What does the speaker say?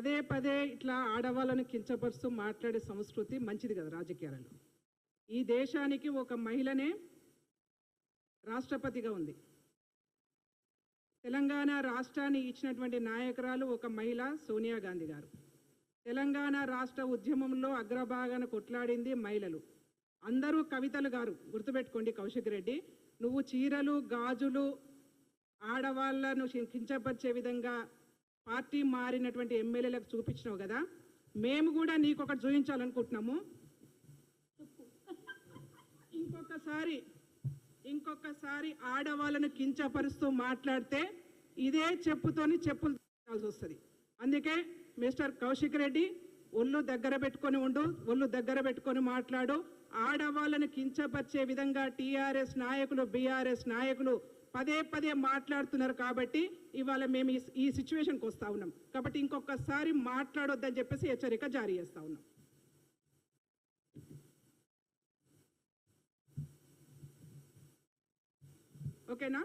పదే పదే ఇట్లా ఆడవాళ్ళను కించపరుస్తూ మాట్లాడే సంస్కృతి మంచిది కదా రాజకీయాలలో. ఈ దేశానికి ఒక మహిళనే రాష్ట్రపతిగా ఉంది. తెలంగాణ రాష్ట్రాన్ని ఇచ్చినటువంటి నాయకురాలు ఒక మహిళ సోనియా గాంధీ గారు. తెలంగాణ రాష్ట్ర ఉద్యమంలో అగ్రభాగాన కొట్లాడింది మహిళలు. అందరూ కవితలు గారు గుర్తుపెట్టుకోండి. కౌశిక్ రెడ్డి, నువ్వు చీరలు గాజులు ఆడవాళ్లను కించపరిచే విధంగా పార్టీ మారినటువంటి ఎమ్మెల్యేలకు చూపించినావు కదా, మేము కూడా నీకు ఒకటి చూపించాలనుకుంటున్నాము. ఇంకొకసారి ఆడవాళ్ళను కించపరుస్తూ మాట్లాడితే ఇదే చెప్పుతోని చెప్పులు తీయాల్సి వస్తుంది. అందుకే మిస్టర్ కౌశిక్ రెడ్డి, ఒళ్ళు దగ్గర పెట్టుకొని ఉండు, ఒళ్ళు దగ్గర పెట్టుకొని మాట్లాడు. ఆడవాళ్ళను కించపరిచే విధంగా టీఆర్ఎస్ నాయకులు బీఆర్ఎస్ నాయకులు పదే పదే మాట్లాడుతున్నారు కాబట్టి ఇవాళ మేము ఈ సిచ్యువేషన్కి వస్తూ ఉన్నాం. కాబట్టి ఇంకొకసారి మాట్లాడొద్దని చెప్పేసి హెచ్చరిక జారీ చేస్తూ ఉన్నాం. ఓకేనా?